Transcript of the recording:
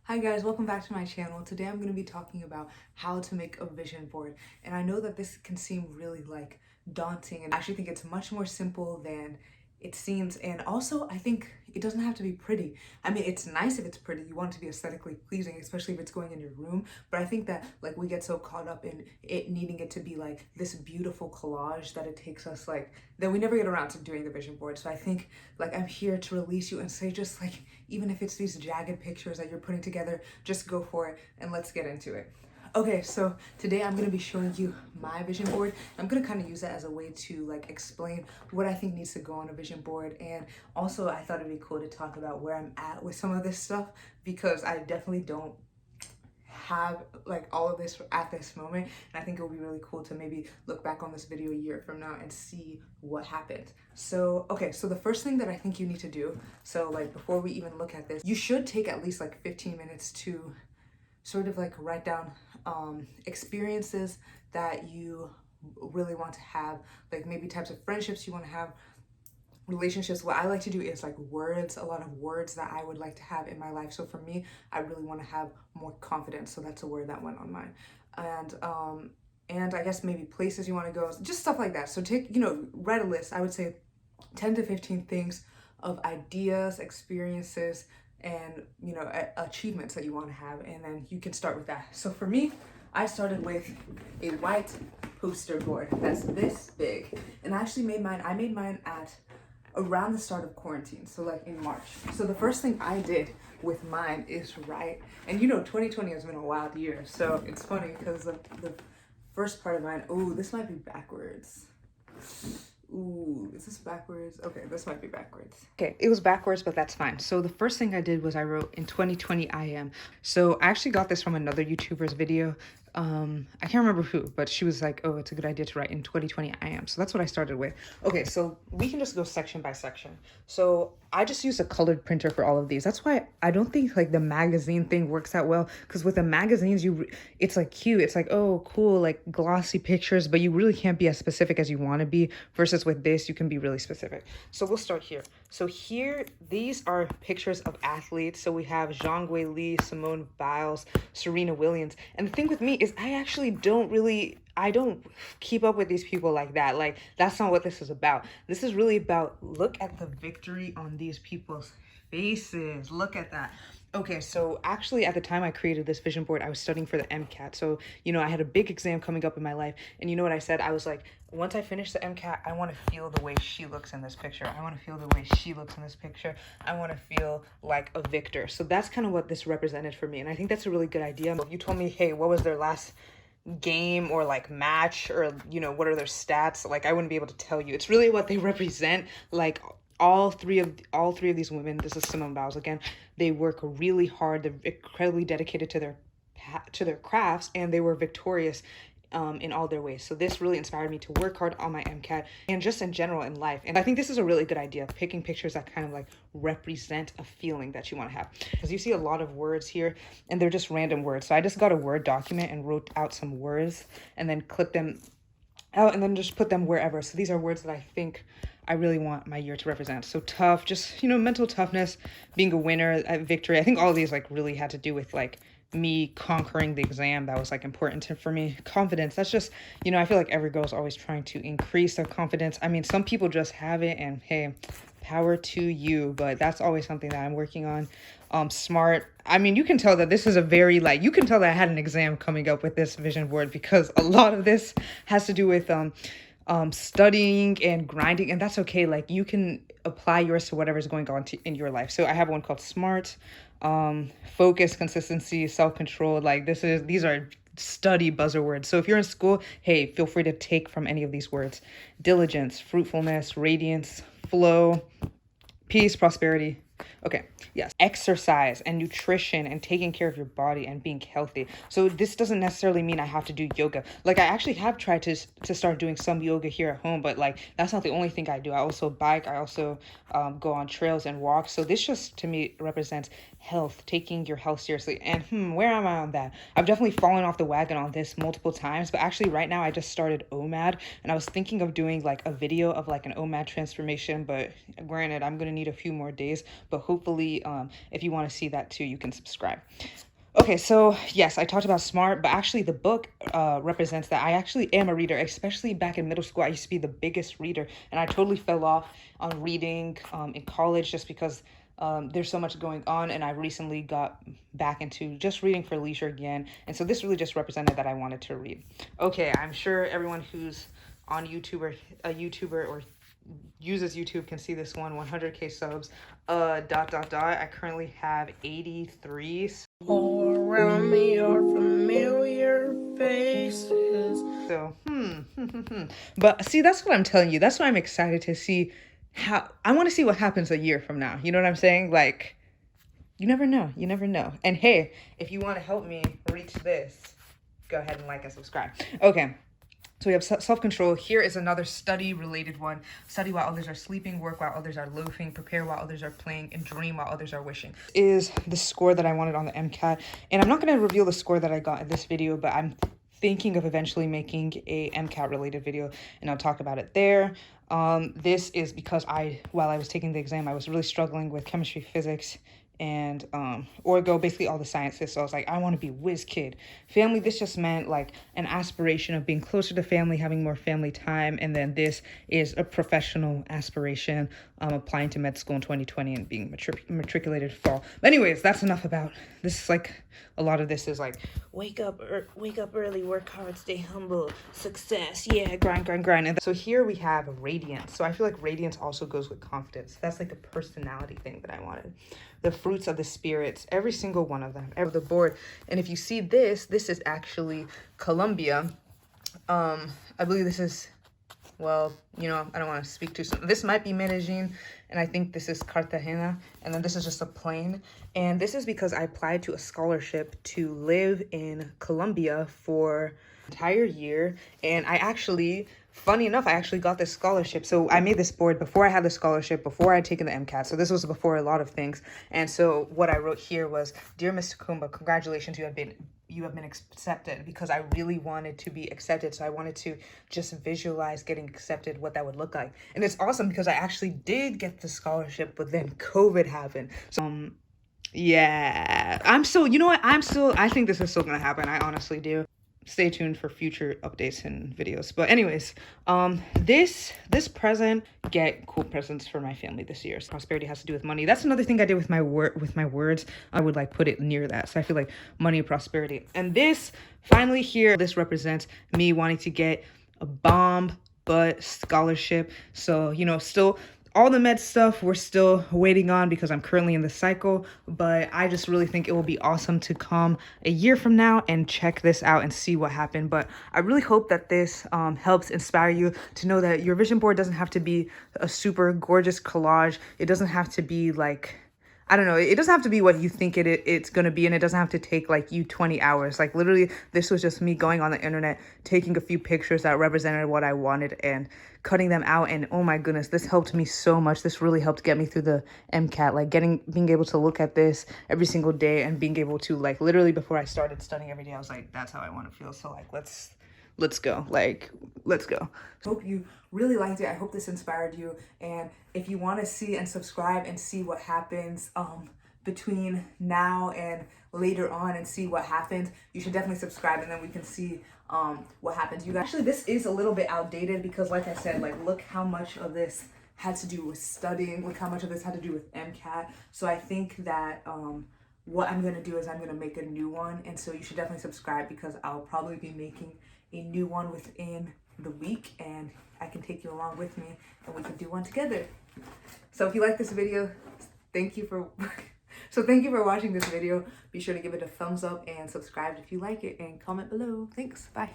Hi guys, welcome back to my channel. Today I'm going to be talking about how to make a vision board. And I know that this can seem really daunting, and I actually think it's much more simple than it seems. And also I think it doesn't have to be pretty. I mean, it's nice if it's pretty. You want it to be aesthetically pleasing, especially if it's going in your room. But I think that we get so caught up in it needing it to be like this beautiful collage that it takes us that we never get around to doing the vision board. So I think I'm here to release you and say just even if it's these jagged pictures that you're putting together, just go for it and let's get into it. Okay, so today I'm going to be showing you my vision board. I'm going to kind of use that as a way to explain what I think needs to go on a vision board. And also I thought it'd be cool to talk about where I'm at with some of this stuff, because I definitely don't have all of this at this moment, and I think it will be really cool to maybe look back on this video a year from now and see what happened. So okay, so the first thing that I think you need to do, so before we even look at this, you should take at least 15 minutes to sort of write down experiences that you really want to have, maybe types of friendships you want to have, relationships. What I like to do is words, a lot of words that I would like to have in my life. So for me, I really want to have more confidence, so that's a word that went on mine. And I guess maybe places you want to go, just stuff like that. So write a list. I would say 10 to 15 things of ideas, experiences, and achievements that you want to have, and then you can start with that. So for me, I started with a white poster board that's this big, and I made mine at around the start of quarantine, so in March. So the first thing I did with mine is write, and 2020 has been a wild year, so it's funny because the first part of mine, oh, this might be backwards. Ooh, is this backwards? Okay, this might be backwards. Okay, it was backwards, but that's fine. So the first thing I did was I wrote in 2020 I am. So I actually got this from another YouTuber's video. I can't remember who, but she was like, oh, it's a good idea to write in 2020 I am. So that's what I started with. Okay, so we can just go section by section. So I just used a colored printer for all of these. That's why I don't think the magazine thing works that well, because with the magazines, it's cute. It's oh, cool, glossy pictures, but you really can't be as specific as you want to be, versus with this, you can be really specific. So we'll start here. So here, these are pictures of athletes. So we have Zhang Weili, Simone Biles, Serena Williams. And the thing with me is I actually I don't keep up with these people like that. That's not what this is about. This is really about, look at the victory on these people's faces. Look at that. Okay, so actually at the time I created this vision board, I was studying for the MCAT. So, I had a big exam coming up in my life. And you know what I said? I was like, once I finish the MCAT, I want to feel the way she looks in this picture. I want to feel the way she looks in this picture. I want to feel like a victor. So that's kind of what this represented for me. And I think that's a really good idea. If you told me, hey, what was their last game or match, or what are their stats, I wouldn't be able to tell you. It's really what they represent. All three of these women, this is Simone Biles again, they work really hard, they're incredibly dedicated to their crafts, and they were victorious in all their ways. So this really inspired me to work hard on my MCAT and just in general in life. And I think this is a really good idea, picking pictures that kind of represent a feeling that you want to have, because you see a lot of words here and they're just random words. So I just got a Word document and wrote out some words and then clipped them out and then just put them wherever. So these are words that I think I really want my year to represent. So tough, just mental toughness, being a winner, victory. I think all of these really had to do with me conquering the exam. That was important for me. Confidence, that's just, I feel like every girl is always trying to increase their confidence. I mean, some people just have it, and hey, power to you, but that's always something that I'm working on. Smart, I mean, you can tell that this is a very you can tell that I had an exam coming up with this vision board, because a lot of this has to do with studying and grinding, and that's okay. You can apply yours to whatever's going on in your life. So I have one called smart, focus, consistency, self-control. These are study buzzwords. So if you're in school, hey, feel free to take from any of these words. Diligence, fruitfulness, radiance, flow, peace, prosperity. Okay, yes. Exercise and nutrition and taking care of your body and being healthy. So this doesn't necessarily mean I have to do yoga. I actually have tried to start doing some yoga here at home, but that's not the only thing I do. I also bike. I also go on trails and walk. So this just to me represents health, taking your health seriously. And where am I on that? I've definitely fallen off the wagon on this multiple times, but actually right now I just started OMAD, and I was thinking of doing like a video of like an OMAD transformation, but granted, I'm gonna need a few more days, but hopefully if you want to see that too, you can subscribe. Okay, so yes, I talked about SMART, but actually the book represents that. I actually am a reader, especially back in middle school. I used to be the biggest reader, and I totally fell off on reading in college just because there's so much going on, and I recently got back into just reading for leisure again. And so this really just represented that I wanted to read. Okay, I'm sure everyone who's on YouTube or a YouTuber or uses YouTube can see this one, 100K subs. I currently have 83. All around me are familiar faces. So, But see, that's what I'm telling you. That's why I'm excited to see how, I want to see what happens a year from now. You know what I'm saying? Like, you never know. You never know. And hey, if you want to help me reach this, go ahead and like and subscribe. Okay. So we have self-control. Here is another study-related one. Study while others are sleeping, work while others are loafing, prepare while others are playing, and dream while others are wishing. Is the score that I wanted on the MCAT. And I'm not going to reveal the score that I got in this video, but I'm thinking of eventually making a MCAT-related video, and I'll talk about it there. This is because while I was taking the exam, I was really struggling with chemistry, physics, and orgo, basically all the sciences. So I was like, I want to be whiz kid. Family, this just meant like an aspiration of being closer to family, having more family time. And then this is a professional aspiration, applying to med school in 2020 and being matriculated fall. But anyways, that's enough about this. Is like a lot of this is like wake up early, work hard, stay humble, success, yeah, grind. And so here we have radiance. So I feel like radiance also goes with confidence. That's like a personality thing that I wanted. The fruits of the spirits, every single one of them, the board. And if you see this is actually Colombia. I believe this is, well, you know, I don't want to speak too soon. This might be Medellin, and I think this is Cartagena, and then this is just a plane. And this is because I applied to a scholarship to live in Colombia for an entire year, and I actually, funny enough, I actually got this scholarship. So I made this board before I had the scholarship, before I had taken the MCAT. So this was before a lot of things. And so what I wrote here was, Dear Mr. Kumba, congratulations, you have been accepted, because I really wanted to be accepted. So I wanted to just visualize getting accepted, what that would look like. And it's awesome because I actually did get the scholarship, but then COVID happened. So yeah, you know what? I think this is still gonna happen. I honestly do. Stay tuned for future updates and videos. But anyways, this present, get cool presents for my family this year. So prosperity has to do with money. That's another thing I did with my words. I would like put it near that. So I feel like money, prosperity. And this finally here, this represents me wanting to get a bomb butt scholarship. So, you know, still all the med stuff we're still waiting on because I'm currently in the cycle, but I just really think it will be awesome to come a year from now and check this out and see what happened. But I really hope that this helps inspire you to know that your vision board doesn't have to be a super gorgeous collage. It doesn't have to be like, I don't know, it doesn't have to be what you think it's going to be, and it doesn't have to take like you 20 hours. Like literally, this was just me going on the internet, taking a few pictures that represented what I wanted and cutting them out. And oh my goodness, this helped me so much. This really helped get me through the MCAT, like being able to look at this every single day and being able to like literally before I started studying every day, I was like, that's how I want to feel. So like, let's go. Like, let's go. Hope you really liked it. I hope this inspired you. And if you want to see and subscribe and see what happens between now and later on and see what happens, you should definitely subscribe, and then we can see what happens. You guys, actually, this is a little bit outdated because like I said, like look how much of this had to do with studying, look how much of this had to do with MCAT. So I think that what I'm going to do is I'm going to make a new one, and so you should definitely subscribe because I'll probably be making a new one within the week, and I can take you along with me and we can do one together. So if you like this video, thank you for watching this video. Be sure to give it a thumbs up and subscribe if you like it, and comment below. Thanks. Bye.